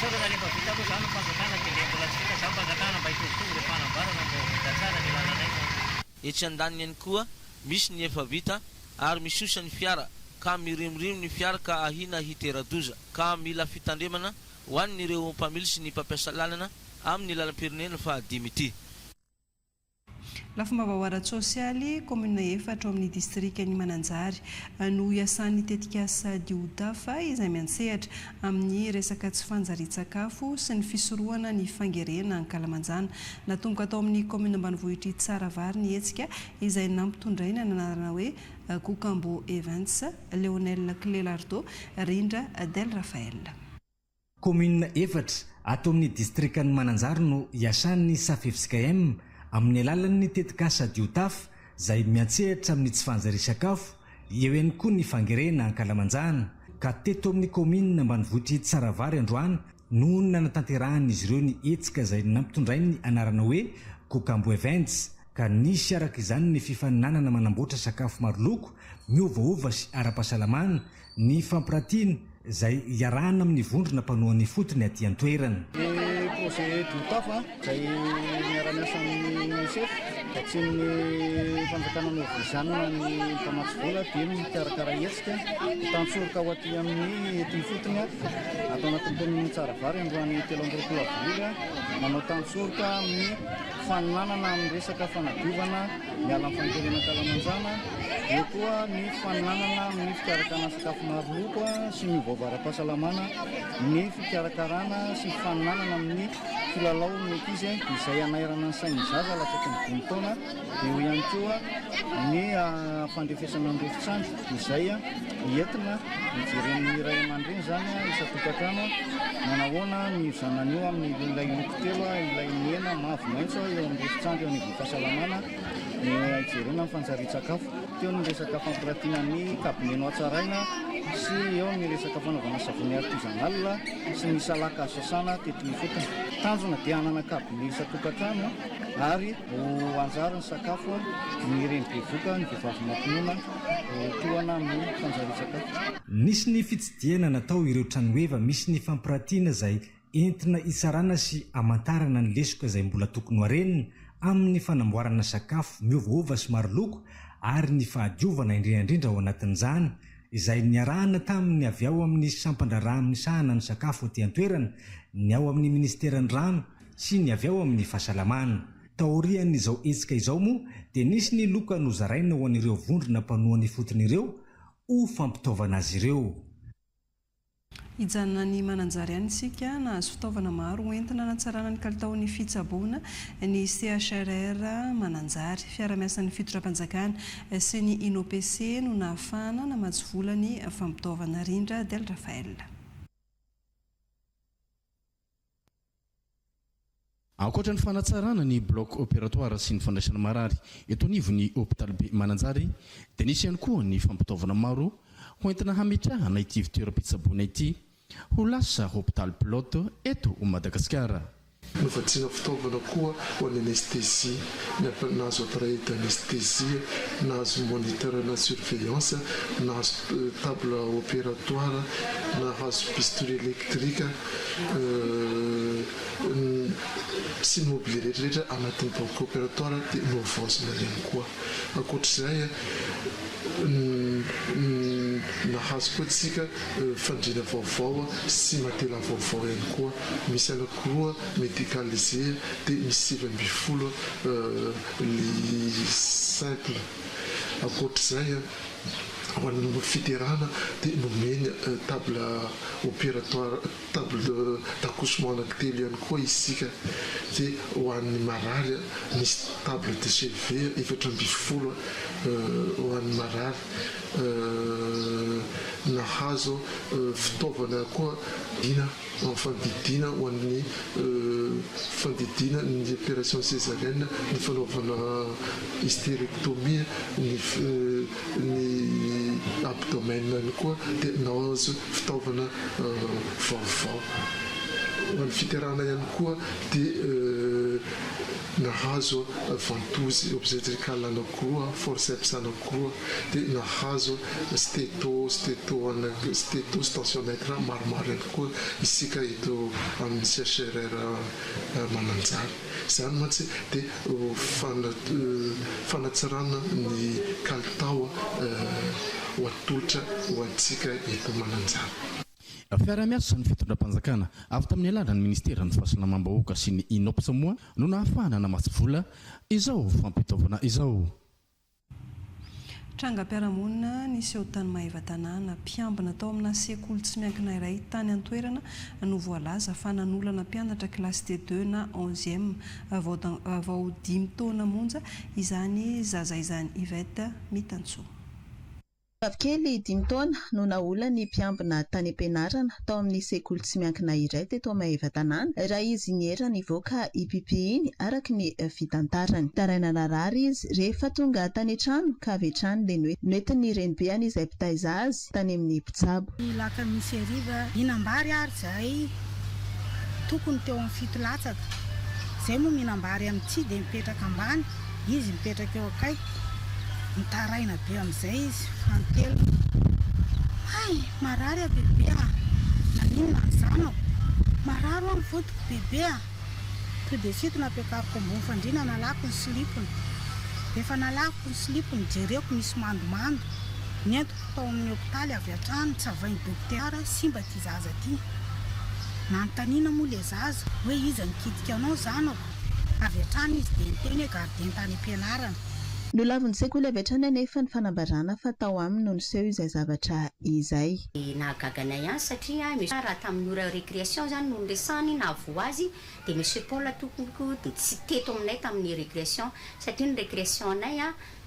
Speaker 2: saorana rehefa vita aloha zany fanjakana dia le mbola tsy vita zany fanjakana mba hitovitovy rehefa hanambarana mba vita tsara ny lalana iny.
Speaker 25: Etsy andaniny ihany koa misy ny efa vita ary misosa ny fiara ka mirimorimo ny fiara ka ahina hiteradoza ka mila fitandremana ho an'ireo mpamily sy ny mpampiasa lalana amin'ny lalam-pirenena fa 5 ity.
Speaker 1: Lafomba ara-tsosialy komina efatra ao amin'ny distrikany Mananjary no iasan'ny tetikasa Diotafa izay miantsehatra amin'ny resaka tsy fanjarian-tsakafo sy ny fisorohana ny fangerena Ankalamanjana. Natomboka atao amin'ny komina ambanivohitra Tsaravari ny hetsika izay nampitondraina ny anarana hoe Kokambo Evans, Leonel Clélardo, Rindra Del Rafael.
Speaker 3: Komina efatra atao amin'ny distrikany Mananjary no iasan'ny SAFFSKM amin'ny alalan'ny tetikasa Diotaf izay miantsehatra amin'ny tsy fanjarian-sakafo, eo ihany koa ny fangerena Ankalamanjana. Ka teto amin'ny komina ambanivohitra Tsaravari androany no nanatanterahany izy ireo ny hetsika izay nampitondrainy anarana hoe Kokambo Events, ka nisy araka izany ny fifaninanana manamboatra sakafo maro loko, miovaova sy ara-pahasalamana, ny fampiratiana izay iarahana amin'ny vondrona mpanohan'ny fotony aty an-toerana.
Speaker 4: Projet Diotafa izay miara-miasa amin'ny chef ka tsy ny fanjakana novizanona ny mpamatsy vola dia mikarakara hetsika tantsoroka ho aty amin'ny ety fotony atao anatin'ny komina Tsaravari androany 13 avrila manao tantsoroka amin'ny faninanana amin'ny resaka fanadiovana miala amin'ny fangerena Ankalamanjana, eo koa ny faninanana amin'ny fikarakana sakafo maro loko sy miovaova ara-pahasalamana, ny fikarakarana sy faninanana amin'ny kilalao ny ankizy izay anairana ny sain'ny zaza latsaky ny 5 taona, eo ihany koa ny fandrefesana ny rofitsandro izay entina mijeren'ny iray aman-dreny zany isa-tokatrano manahoana ny zanan'io amin'ny ilay loko telo, ilay mena, mavo, maitso eo amin'ny rofitsandro eo amin'ny fahasalamana hijerena ny fanjarian-tsakafo, teo ny resaka fampiratiana ny kabineno hatsaraina sy eo ny resaka fanaovana savony artisanal sy ny salaka sasana tetiny fotony. Tanjona dia hanana kabine isa-tokatrano ary ho anjara ny sakafo ny reny bevoka ny vehivavy mampinoana tohana amin'ny fanjarian-tsakafo.
Speaker 3: Nisy ny fitsidiana natao ireo tranoheva misy ny fampiratiana izay entina hitsarana sy hamantarana ny lesoka izay mbola tokony ho harenina amin'ny fanamboarana sakafo miovaova sy maro loko ary ny fahadiovana indrindrandrindra ao anatin'izany izay niarahana tamin'ny avy ao amin'ny sampandraraha amin'ny sahana ny sakafo aty an-toerana, ny ao amin'ny ministeran'ny rano sy ny avy ao amin'ny fahasalamana. Taorian'izao hetsika izao moa dia nisy ny loka nozaraina ho an'ireo vondrona mpanohan'ny fotony ireo ho fampitaovana azy ireo.
Speaker 1: Hijanona ny Mananjary ihany isika nahazo fitaovana maro entina hanatsarana ny kalitaon'ny fitsaboana ny CHRR Mananjary, fiara-miasan'ny fitondram-panjakana sy ny INOPC no nahafahana namatsy vola ny fampitaovana. Rindra Del Rafael.
Speaker 20: Ankoatra ny fanatsarana ny bloc opératoire sy ny fandraisana marary eto anivon'ny hôpital be Mananjary dia nisy ihany koa ny fampitaovana maro ho entina hametrahana ity fitoeram-pitsaboana ity ho lasa hôpital pilote eto Madagasikara.
Speaker 5: Novatsiana fitaovana koa ho an'ny anesthésie, nahazo appareil d'anesthésie, nahazo moniteur na surveillance, nahazo table opératoire, nahazo bistouri électrique sy ny mobile rehetrarehetra anatin'ny bloc opératoire dia noavaozina ihany koa. Ankoatr'izay nahazo koa tsika fandriana vaovao sy matela vaovao ihany koa, misy anakiroa médicalisé dia misy 20 lit simple. Ankoatr'izay ho an'ny fiterana dia nomeny table opératoire, table d'accouchement anankitelo ihany koa isika, dia ho an'ny marary misy table de chevet 20 ho an'ny marary. Nahazo fitaovana koa dina amin'ny fandidina ho an'ny fandidina ny opération césarienne, ny fanaovana hystérectomie, ny abdomen ihany koa dia nahazo fitaovana vaovao. Ho an'ny fiterana ihany koa dia nahazo ventouse obstétricale anao koa forceps anao koa dia nahazo stétostensiomètre maromaro ihany koa isika eto amin'ny CHRR Mananjara. Izany mantsy dia fanatsarana ny kalitao ho atolotra ho antsika eto Mananjara.
Speaker 20: Fiara-miasa ny fitondram-panjakana avy tamin'ny alalan'ny ministera ny fahasalamam-bahoaka sy ny INOPS moa no nahafahana namasy vola izao fampitaovana izao.
Speaker 1: Trangam-piarahamonina niseho tany Maheva-tanàna mpiambina tao amina sekoly tsy miankina iray tany an-toerana no voalaza fa nanolana mpianatra kilasy T2 na 11e vao 5 taona monja izany zaza izany Ivete Mitantsoa.
Speaker 6: Avkely 5 taona no naola ny mpiambina tany am-pianarana tao amin'ny sekoly tsy miankina iray teto Maheva-tanàna raha izy niera nivoaka IPP iny araka ny fitantarany. Taraina narary izy rehefa tonga tany an-trano ka avy hatrany le noentin'ny renibeany izay mpitaiza azy tany amin'ny mpitsabo.
Speaker 7: Laka misy ariva minambary ary zay tokony teo amin'ny 7 latsaka zay moa minambary amin'ity dia mipetraka ambany izy mipetraka eo akay mitaraina be amin'izay izy fantelo ay marary a bebe a nanina ny zanako marary ao ny vodiko bebe a to dia sito napiakariko ambony fandriana nalako ny slipony rehefa nalako ny slipony jereko misy mandomando nentiko tao amin'ny hopitaly avy hatrany tsavainy dokotera simba ty zaza ty nanontaniana moa le zaza hoe iza nikitika anao zanako avy hatrany izy dia niteny hoe gardien tany am-pianarana.
Speaker 6: No lavon'ny sekoly avy hatrany anefa ny fanambarana fa tao aminy no niseho izay zavatra izay.
Speaker 8: Nahagagana ihany satria misy raha tamin'ny ora récréation zany no niresany na vo azy dia monsieur Paul tokony tsy teto aminay tamin'ny récréation satria ny récréation anay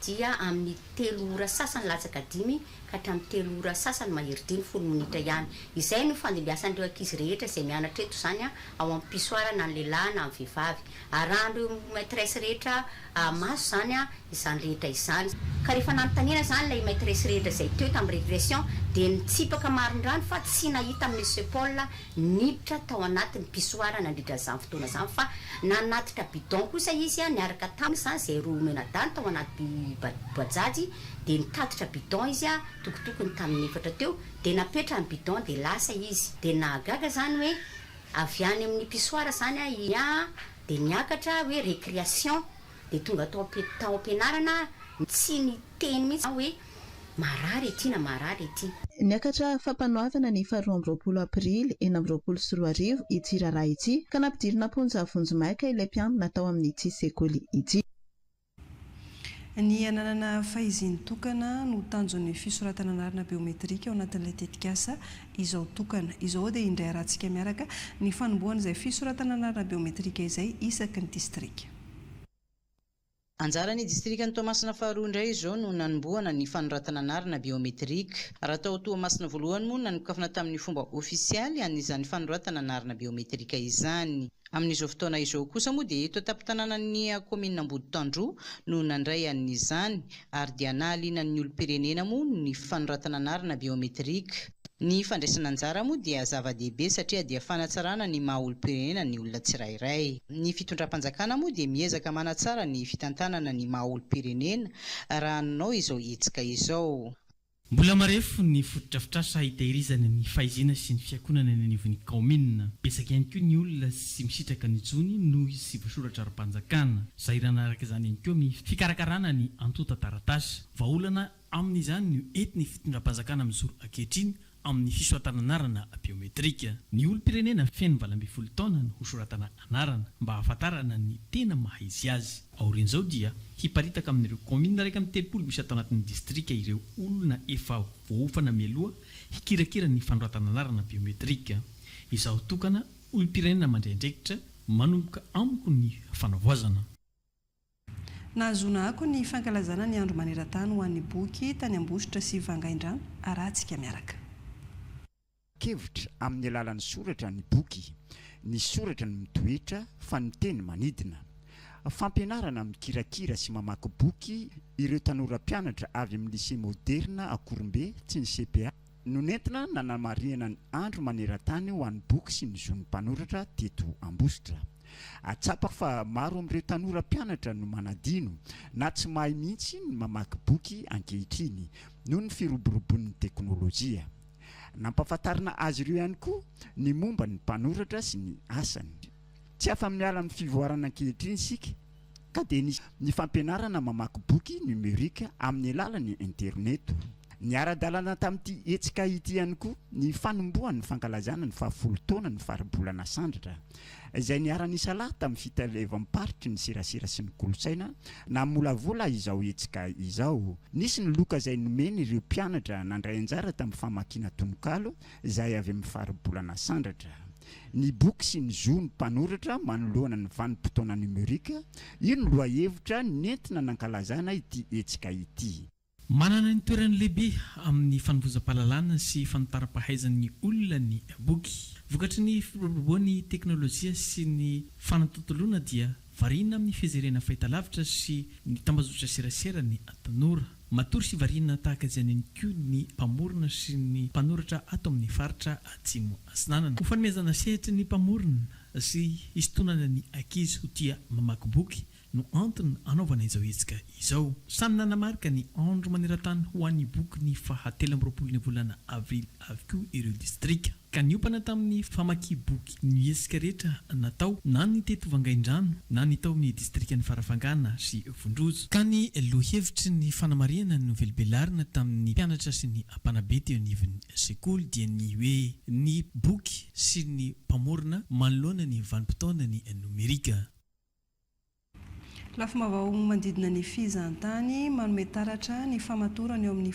Speaker 8: dia amin'ny 3 ora sasany latsaka 5 ka hatramin'ny 3 ora sasany mahery 10 minitra ihany. Izay no fandimbiasan'ireo ankizy rehetra izay mianatra eto zany ao amin'ny pisoara na ny lehilahy na amin'ny vehivavy. Arahan'ireo maîtresse rehetra maso zany izany rehetra izany. Ka rehefa nanontaniana zany ilay maîtresse rehetra izay teo tamin'ny récréation dia nitsipaka marindrano fa tsy nahita amin'ny monsieur Paul niditra tao anatin'ny pisoara nandritra izany fotoana izany fa nanatitra bidon kosa izy niaraka taminy izany izay roa menadany tao anaty bajajy dia nitatitra bidon izy tokotokony tamin'ny 4 teo dia napetra ny bidon dia lasa izy dia nahagaga zany hoe avy any amin'ny pisoara zany dia niakatra hoe récréation dia tonga tao am-pianarana tsy niteny mihitsy hoe marary ety na marary ety.
Speaker 6: Niakatra fampanoavana ny 12 aprily 2024 ity raharaha ity ka nampidirina ponja vonjomaika ilay mpiambina tao amin'ity sekoly ity.
Speaker 1: Ny ananana faiziny tokana no tanjon'ny fisoratana anarana biometrika ao anatin'ilay tetikasa izao tokana. Izao dia indray rahantsika miaraka ny fanomboana izay fisoratana anarana biometrika izay isaky ny distrika.
Speaker 9: Anjaran'ny distrikany Toamasina faharoa indray izao no nanomboana ny fanoratana anarana biometrika. Raha tao Toamasina voalohany moa nanokafana tamin'ny fomba ofisialy an'izany fanoratana anarana biometrika izany. Amin'izao fotoana izao kosa moa dia eto an-tampon-tanànan'ny komina Amboditandroa no nandray an'izany ary dia nahaliana ny olom-pirenena moa ny fanoratana anarana biometrika. Ny fandraisana anjara moa dia zava-dehibe satria dia fanatsarana ny maha olom-pirenena ny olona tsirairay. Ny fitondram-panjakana moa dia miezaka manatsara ny fitantanana ny maha olom-pirenena raha anao izao hetsika izao.
Speaker 23: Mbola marefo ny fotodrafitrasa hitahirizana ny fahaizina sy ny fiankonana ny anivon'ny kaomina. Betsaka ihany koa ny olona sy misitraka ny jony noho izy sy voasoratra ara-panjakana. Zahirana araka izany ihany koa ny fikarakarana ny antota taratasy. Vahaolana amin'izany ny entin'ny fitondram-panjakana mijoro ankehitriny amin'ny fisoratana anarana biometrika. Ny olom-pirenena feno 12 taona no hosoratana anarana mba hahafantarana ny tena mahaizy azy. Aorian'izao dia hiparitaka amin'ireo komina raika amin'ny 30 misy atao anatin'ny distrika ireo olona efa voafana mialoha hikirakira ny fanoratana anarana biometrika. Izao tokana olom-pirenena mandraindraikitra manomboka amiko ny fanavoazana.
Speaker 1: Nahazoana ako ny fankalazana ny andro maneran-tany ho an'ny boky tany Ambositra sy Vangaindrano arahantsika miaraka.
Speaker 19: Kevitra amin'ny alalan'ny soratra ny boky, ny soratra ny mitoetra fa ny teny manidina. Fampianarana mikirakira sy mamaky boky ireo tanora mpianatra avy amin'ny lycée moderna a Kourombe tsy ny CPA no nentina nanamariana ny andro maneran-tany ho an'ny boky sy ny zon'ny mpanoratra teto Ambositra. atsapa fa maro amin'ireo tanora mpianatra no manadino na tsy mahay mihitsy ny mamaky boky ankehitriny noho ny firoborobon'ny teknôlôjia. Nampafantarina azy ireo ihany koa ny momba ny mpanoratra sy ny asany. Tsy afa-miala amin'ny fivoarana ankehitriny isika ka dia ny fampianarana mamaky boky numerika amin'ny alalan'ny internet. Ny ara-dalàna tamin'ity hetsika ity ihany koa ny fanombohan'ny fankalazana ny 10 taona ny faribolana sandratra izay niara-nisa lahy tamin'ny fitalevam-paritry ny serasera sy ny kolontsaina na molavola izao hetsika izao. Nisy ny loka izay nomeny ireo mpianatra nandray anjara tamin'ny famakiana tononkalo izay avy amin'ny faribolana sandratra. Ny boky sy ny zo ny mpanoratra manoloana ny vanim-potoana numerika io no lohahevitra nentina nankalazana ity hetsika ity.
Speaker 23: Manana ny toerany lehibe amin'ny fanovozam-pahalalana sy fanotaram-pahaizan'ny olona ny boky. Vokatry ny firoborobon'ny teknôlôjia sy ny fanatontoloana dia variana amin'ny fizerena fahitalavitra sy ny tambazotra serasera ny tanora. Matory sy variana tahaka izay ihany koa ny mpamorona sy ny mpanoratra ato amin'ny faritra atsimo atsinanana. Ho fanomezana sehatra ny mpamorona sy isintonana ny ankizy ho tia mamaky boky no antony anaovana izao hetsika izao. Samy nanamarika ny andro maneran-tany ho an'ny boky ny 17 volana avrily avokoa ireo distrika. Ka niompana tamin'ny famaky boky ny hetsika rehetra natao na ny teto Vangaindrano na ny tao amin'ny distrikany Farafangana sy Vondrozo. Ka ny lohevitry ny fanamarihana ny novelbelarina tamin'ny mpianatra sy ny mpanabe teo anivon'ny sekoly dia ny hoe ny boky sy ny mpamorona manoloana ny vanim-potoana ny numerika.
Speaker 1: Lafim-baovao manodidina ny fizahantany manome taratra ny famatorana eo amin'ny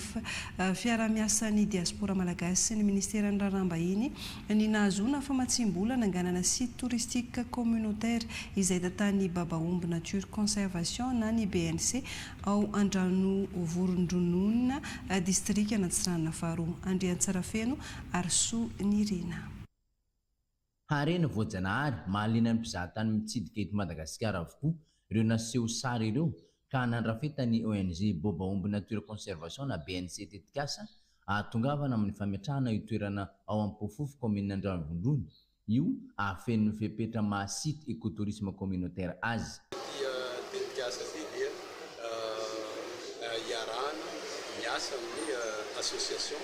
Speaker 1: fiara-miasan'ny diaspora malagasy sy ny ministeran'ny raharaham-bahiny ny nahazoana famatsim-bola nanganana site touristique communautaire izay tatany Babaomby Nature Conservation na ny BNC ao Andrano Vorondronona distrika Natsiranana faharoa. Andriantsarafeno Arso Nirina.
Speaker 10: Harena voajanahary mahaliana ny mpizahatany mitsidika eto Madagasikara avokoa ireo naseho sary ireo ka nandrafeta ny ONG Babaomby Nature Conservation na BNC tetikasa ahatongavana amin'ny fametrahana io toerana ao Ampofofo commune Andrano Vondrona. Io ahafen'ny fepetra maha site écotourisme communautaire azy.
Speaker 11: Tetikasa dia iarana miasa amin'ny association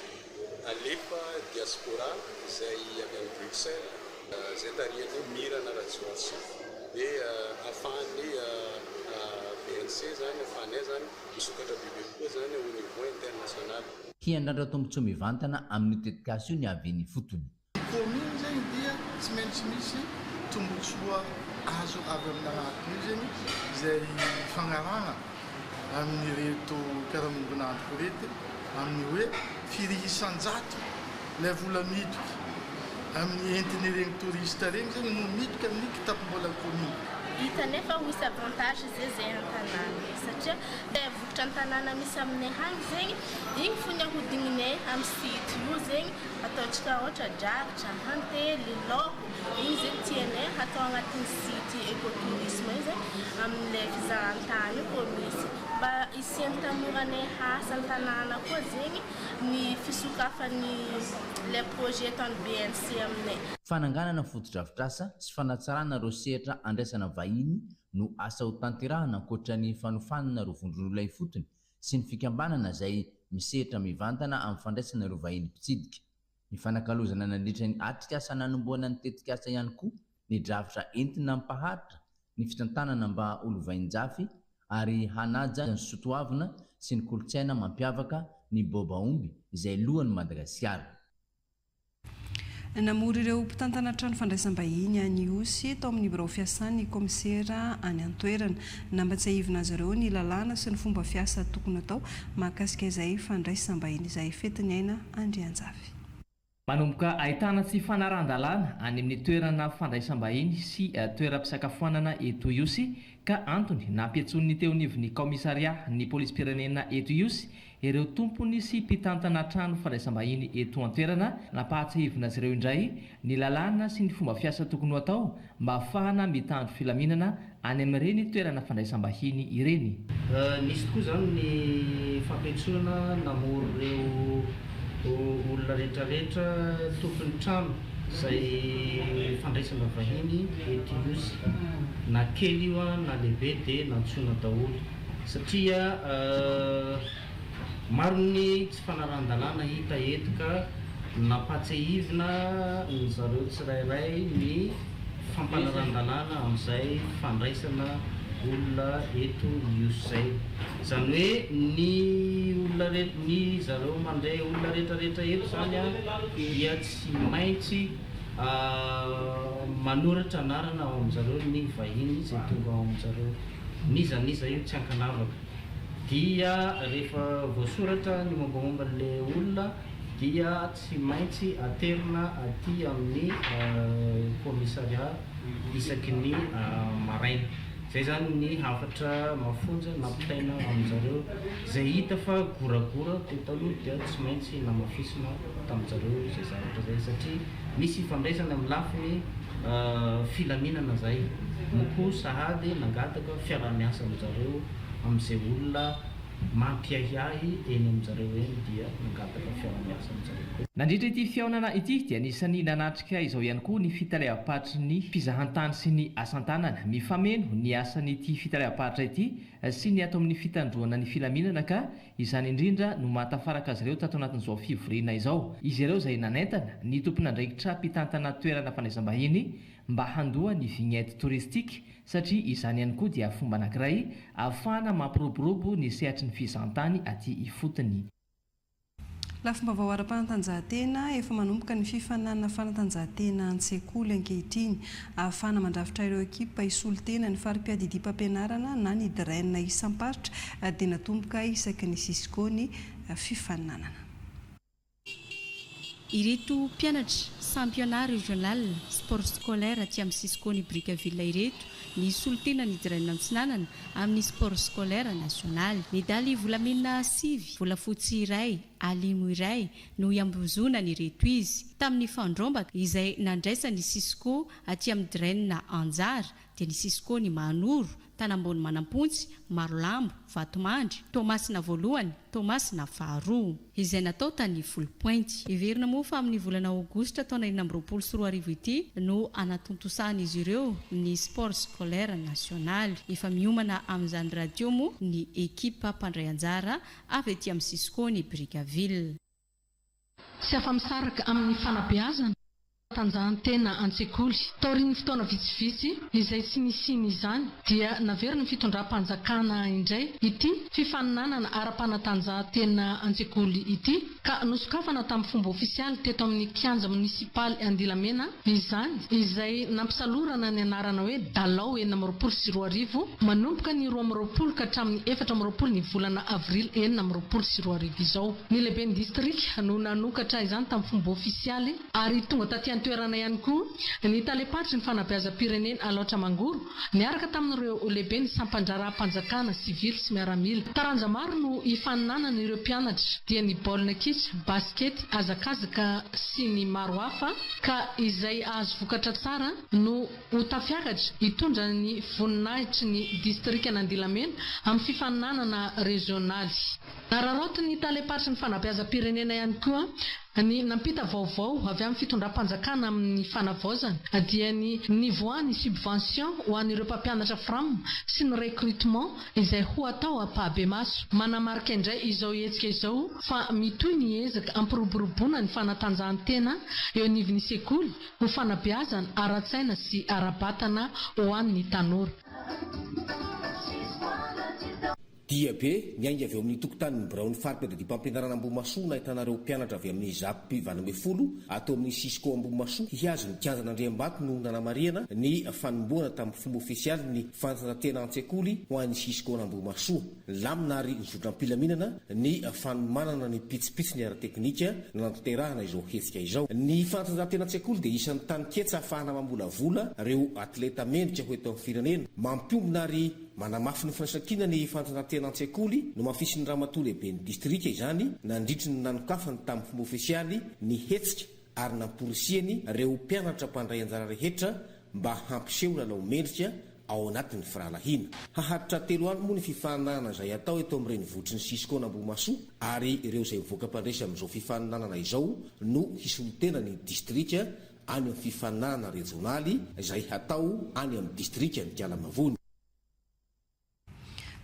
Speaker 11: alefa diaspora izay avy any Bruxelles zay tarihany mirana rajouation dia afahany BNC zany afahanay zany misokatra bebe koa zany au niveau international.
Speaker 10: Hiandrandra tombontsoa mivantana amin'ny tetikasa io ny aveny fotony.
Speaker 11: Commune zany dia tsy maintsy misy tombontsoa azo avy amin'ny anatiny zany izay fangarana amin'ny reto mpiara-mongonandro rety amin'ny hoe firihisan-jato ilay vola miditra amin'ny entiny regny touriste regny zany no miditra amin'ny kitapom-bola commune.
Speaker 12: Hita nefa misy avantage zay an-tanàna satria ilay vokotra an-tanàna misy aminay hany zegny igny fony ahodinginay amin'ny site io zegny ataontsika ohatra draritra, hantely, laoko igny zegny tianay atao agnatin'ny site écotourisme io zegny amin'ilay fizahantany io koa misy mba isian'ny tanoranay asa an-tanàna koa zegny ny fisokafan'ny le projet ataon'ny BNC aminay.
Speaker 10: Fananganana fotodrafitrasa sy fanatsarana reo sehatra andraisana vahiny no asa ho tanterahana ankoatra ny fanofanana reo vondron'olay fotony sy ny fikambanana izay misehatra mivantana amin'ny fandraisana reo vahiny mpitsidika. Ny fanakalozana nandritra ny atrikasa nanomboana ny tetikasa ihany koa ny drafitra entina mipaharitra ny fitantanana mba olovain-jafy ary hanaja ny sotoavina sy ny kolotsaina mampiavaka ny Babaomby izay lohan'ny Madagasikara.
Speaker 1: Namory ireo mpitantana trano fandraisam-bahiny any Osy tao amin'ny birao fiasan'ny komisera any an-toerana nambatsahivina azy ireo ny lalàna sy ny fomba fiasa tokony atao mahakasika izay fandraisam-bahiny izay fetiny aina Andrianjafy.
Speaker 13: Manomboka ahitana tsy fanaran-dalàna any amin'ny toerana fandraisam-bahiny sy toeram-pisakafoanana eto Osy ka antony nampiatson'ny teo anivon'ny komisaria ny polisy-pirenena eto Osy ireo tompony sy mpitantana trano fandraisam-bahiny eto an-toerana nampahatsahivina azy ireo indray ny lalàna sy ny fomba fiasa tokony atao mba ahafahana mitandro filaminana any amin'ireny toerana fandraisam-bahiny ireny.
Speaker 15: Nisy koa zany ny fampiantsoana namory ireo olona rehetrarehetra tompony trano zay fandraisana vahiny etiosy na kely io a na lehibe dia nantsona daholo satria maro ny tsy fanarahan-dalàna hita etika napatsehivina ny zareo tsirairay ny fampanaran-dalàna amin'izay fandraisana olona eto iosy zay zany hoe ny olona ny zareo mandray olona rehetrarehetra eto zany a dia tsy maintsy manoratra anarana ao amin'zareo ny vahiny zay tonga ao amin'zareo nizaniza io tsy ankanavaka dia rehefa voasoratra ny mombamomba n'le olona dia tsy maintsy aterina aty amin'ny komissaria isaky ny maraina zay zany ny hafatra mafonja nampitaina amin'zareo zay hita fa goragora teo taloha dia tsy maintsy namafisina tamin'zareo zay zavatra zay satria misy fandraisana amin'ny lafiny filaminana zay moko sahady nangataka fiarah-miasa amin'zareo amin'izay olona mampiahiahy eny amin'zareo eny dia nangataka fiarah-miasa amin'zareo.
Speaker 13: Nandritra ity fihaonana ity dia nisan'ny nanatrika izao ihany koa ny fitalevam-patry ny fizahan-tany sy ny asan-tanana mifameno ny asan'ity fitalevam-patra ity sy ny ato amin'ny fitandroana ny filaminana ka izany indrindra no mahatafaraka azy ireo tato anatin'izao fivoriana izao. Izy ireo izay nanentana ny tompon'andraikitra mpitantana toerana fandraisam-bahiny mba handoa ny vignette touristique satria izany ihany koa dia fomba anankiray ahafahana mampiroborobo ny sehatry ny fizahan-tany aty ifotony.
Speaker 1: Lafim-baovao ara-panatanjahantena efa manomboka ny fifanana fanatanjahantena an-tsekoly ankehitriny ahafahana mandrafitra ireo ekipa hisolo tena ny farim-piadidim-pampianarana na ny draine isam-paritra dia natomboka isaky ny Cisco ny fifananana.
Speaker 16: Ireto mpianatra championnat régional sport scolaire aty amin'ny Cisco ny Brickaville ireto ny solotena ny draine antsinanana amin'ny sport scolaire national. Medaly volamena 5, volafotsy iray, alimo iray no iambozona ny reto izy tamin'ny fandrombaka izay nandraisany Cisco aty amin'ny draine anjara dia ny Cisco ny Manoro, Tanambony Manampontsy, Marolambo, Vatomandry, Tomasina voalohany, Tomasina faharoa izay natao tany Folopointy. Iverina moa fa amin'ny volana Aogositra taona 2024 ity no anatontosahana izy ireo ny sport scolaire national. Efa miomana amin'izany radio moa ny ekipa mpandray anjara avy ety amin'ny Cisco ny Brickaville.
Speaker 17: Sy afa-misaraka amin'ny fanabeazana tanjahantena an-tsekoly taorian'ny fotoana vitsivitsy izay tsy nisiny izany dia naverina ny fitondram-panjakana indray ity fifaninanana ara-panatanjahantena an-tsekoly ity ka nosokafana tamin'ny fomba ofisialy teto amin'ny kianja munisipaly Andilamena izany izay nampisalorana ny anarana hoe Dalao 420 manomboka ny 12 ka hatramin'ny 14 ny volana avril 420 izao. Ny lehiben'ny district no nanokatra izany tamin'ny fomba ofisialy ary tonga taty toerana ihany koa ny talepatry ny fanabeazam-pirenena Alaotra Mangoro niaraka tamin'ireo lehibe ny sampandraram-panjakana sivily sy miaramila. Taranja maro no ifaninanana ireo mpianatra dia ny baolina kitra, basket, azakazaka sy ny maro hafa ka izay azo vokatra tsara no tafiakatra hitondra ny voninahitry ny district Andilamena amin'ny fifaninanana regionaly. Nararaoty ny talepatry ny fanabeazam-pirenena ihany koa ny nampita vaovao avy amin'ny fitondram-panjakana amin'ny fanavaozana dia ny nivoany subvention ho an'ireo mpampianatra fram sy ny recrutement izay ho atao ampahabemaso. Manamarika indray izao hetsika izao fa mitoy ny ezaka ampiroboroboana ny fanatanjahantena eo anivon'ny sekoly ho fanabeazana ara-tsaina sy ara-batana ho an'ny tanora.
Speaker 18: Dia be ny ainga avy eo amin'ny tokotanin'ny Braony farim-piadidam-pampianarana Ambohimasoa nahitanareo mpianatra avy amin'ny Zapy Vanambefolo atao amin'ny Cisco Ambohimasoa hiazo ny kianjana Andriambato no nanamariana ny fanomboana tamin'ny fomba ofisialy ny fanatanjahantena an-tsekoly ho an'ny Cisco Ambohimasoa. Lamina ary nizotram-pilaminana ny fanomanana ny pitsipitsy ny ara-teknika nantanterahana izao hetsika izao. Ny fanatanjahantena an-tsekoly dia isan'ny tany ketsa ahafahana mambolavola reo atleta mendrika ho eto amin'ny firenena mampiombona ary manamafy ny fanasakina ny fanatanjahantena an-tsekoly no mafisy ny ramatoa lehibe ny distrika izany nandritry ny nanokafany tamin'ny fomba ofisialy ny hetsika ary namporisiany reo mpianatra mpandray anjara rehetra mba hampiseho lalao mendrika ao anatin'ny firalahina. Haharitra 3 andro moa ny fifaninanana izay atao eto amin'ny renivohitry ny Cisco Ambohimasoa ary ireo izay mivoaka mpandraisa amin'izao fifaninanana izao no hisolo tena ny distrika any amin'ny fifanana regionaly izay hatao any amin'ny distrika ny Kialamavony.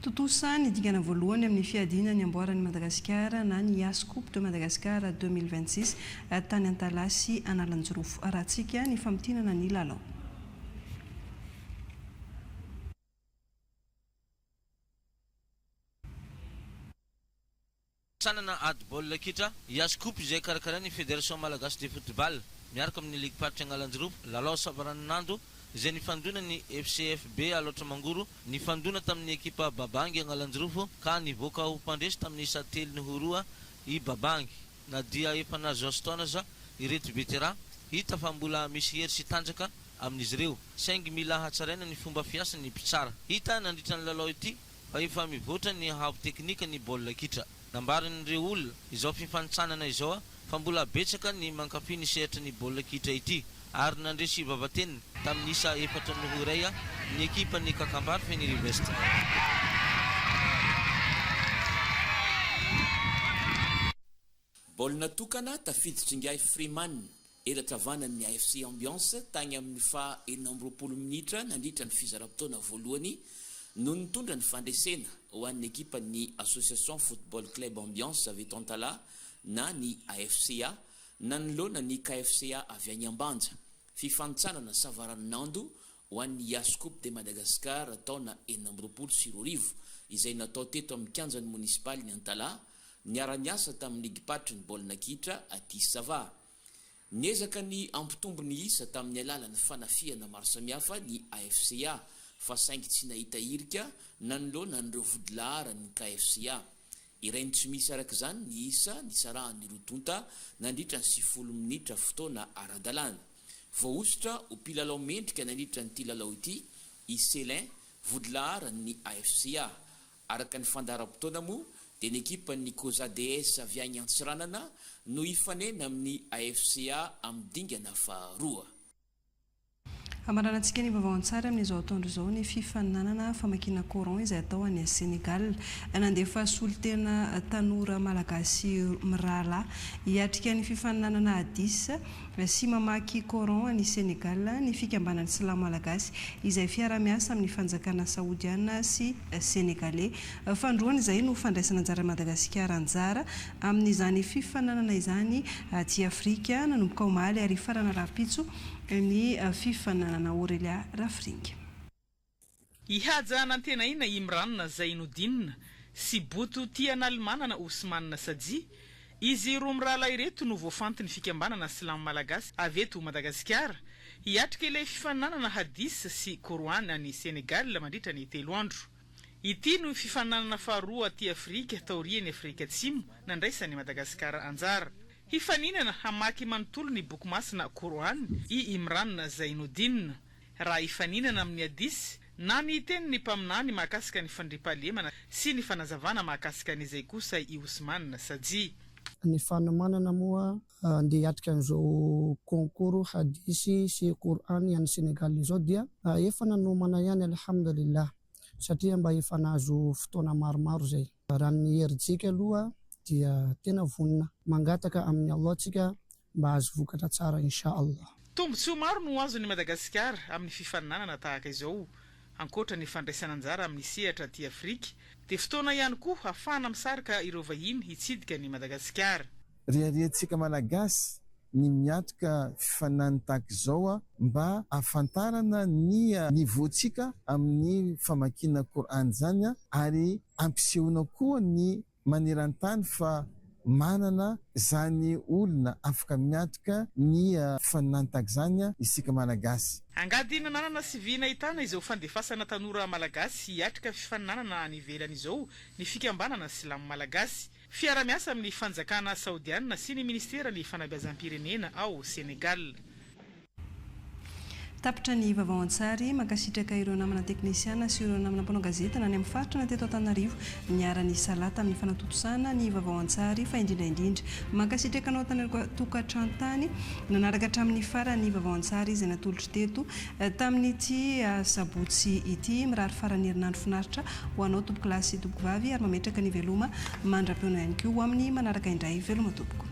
Speaker 1: Totosa ny dingana voalohany amin'ny fiadina ny amboaran'ny Madagasikara na ny As Coupe de Madagascar 2026 tany Antalasy Analanjorofo. Arahantsika ny famtinana ny lalao.
Speaker 25: Sanana handball kitra As Coupe izay karakarain'ny Fédération Malagasy de Football miaraka amin'ny Ligue Party Analanjorofo lalao savaranando izay nifandona ny FCFB aloatra mangoro nifandona tamin'ny ekipa Babangy Analanjorofo ka nivoaka ho mpandresy tamin'ny isa 3-2 i Babangy na dia efa nazo taona za ireto veteran hita fa mbola misy hery sy tanjaka amin'izy ireo saingy mila hatsaraina ny fomba fiasan'ny mpitsara hita nandritra ny lalao ity fa efa mivoatra ny havo teknika ny baolina kitra nambarin'ireo olona izao fifanitsanana izao fa mbola betsaka ny mankafy ny sehatra ny baolina kitra ity ary nandresy vavateniny tamin'ny isa 4-2 ny ekipa ny Kakambary Fenirivest.
Speaker 2: Baolina tokana tafiditra ingai Freeman elatra vanan'ny AFC Ambiance tagny amin'ny fa 20 minitra nandritra ny fizaram-potoana voalohany no nitondra ny fandresena ho an'ny ekipa ny Association Football Club Ambiance avy eto Antala na ny AFCA nanolona ny KFCA avy any Ambanja. Fifanitsanana savaranando ho an'ny As Coupe de Madagascar taona 2020 izay natao teto amin'ny kianjan'ny munisipaly ny Antala niara-niasa tamin'ny Ligue Party ny baolina kitra aty Sava. Niezaka ny ampitombony isa tamin'ny alalan'ny fanafiana maro samihafa ny AFCA fa saingy tsy nahita irika nanolona an'ireo vodilahara ny KFCA. Irainy tsy misy araka izany ny isa nisarahan'ny rotonta nandritra ny 90 minitra fotoana ara-dalàna. Voaositra ho mpilalao mendrika nandritra nyity lalao ity i Selin vodilahara ny AFCA. Araka ny fandaharam-potoana moa dia ny ekipa ny Koza DS avy any Antsiranana no ifanena amin'ny AFCA amin'ny dingana faharoa.
Speaker 1: Amaranantsika ny vaovao an-tsara amin'izao ataondro izao ny fifaninanana famakiana coran izay atao any Sénégal nandefa solitena tanora malagasy mirala hiatrika ny fifaninanana hadis sy mamaky coran ny Sénégal ny fikambanan'ny silamo malagasy izay fiara-miasa amin'ny fanjakana saoudiana sy sénégalais fandroana izay no fandraisana anjara Madagasikara anjara amin'izany fifaninanana izany aty Afrika nanomboka omaly ary farana rapitso ny fifananana Aurelia Rafringa.
Speaker 14: Ihaja nantena ina Imran Zainuddin sy boto tian'Almanana Ousmane Sadji izy roa mirala ireto no voafantiny fikambanana silamo malagasy avy eto Madagasikara hiatrika ilay fifananana hadis sy Qur'an any Sénégal mandritra ny 3 andro. Ity no fifananana faharoa aty Afrika taorian'ny Afrika Atsimo nandraisan'ny Madagasikara anjara. Hifaninana hamaky manontolo ny boky masina Qur'an i Imran Zainuddin raha hifaninana amin'ny hadis na ny tenin'ny mpaminany mahakasika ny fandriampahalemana sy ny fanazavana mahakasika an'izay kosa i Ousmane Sadji.
Speaker 21: Ny fanamanana moa andeha hiatrika an'izao concours hadisy sy Qur'an any Sénégal izao dia efa nanomana ihany alhamdulillah satria mba efa nahazo fotoana maromaro zay. Raha ny herintsika aloha dia tena vonina mangataka amin'ny Allah tsika mba azo vokatra tsara inshallah.
Speaker 14: Tombontsoa maro no azon'ny Madagasikara amin'ny fifaninanana tahaka izao ankoatra ny fandraisana anjara amin'ny sehatra aty Afrika dia fotoana ihany koa hafana misarika ireo vahiny hitsidika ny Madagasikara.
Speaker 22: Riarintsika malagasy ny miatrika fifaninana tahaka izao mba ahafantarana ny nivoantsika amin'ny famakiana Qur'an zany ary ampisehoana koa ny maneran-tany fa manana zany olona afaka miatrika ny fifaninana tahaka zany isika malagasy.
Speaker 14: Angady nanana sy vina hitana izao fandefasana tanora malagasy hiatrika fifaninanana any ivelany izao ny fikambanana silamo malagasy fiara-miasa amin'ny fanjakana saoudiana sy ny ministera ny fanabeazam-pirenena ao Sénégal.
Speaker 1: Tapitra ny vaovao an-tsary makasitraka ireo namana teknisiana sy ireo namana mpanao gazety na any amin'ny faritra na teto Antananarivo niara-ny salata amin'ny fanatotosana ny vaovao an-tsary fa indrindra makasitraka anao tany tokantrano-tany nanaraka hatramin'ny farany vaovao an-tsary izay natolotra teto tamin'ity sabotsy ity mirary farany herinandro finaritra ho anao tompokilasy tompoko vavy ary mametraka ny veloma mandra-peona ihany koa amin'ny manaraka indray veloma tompoko.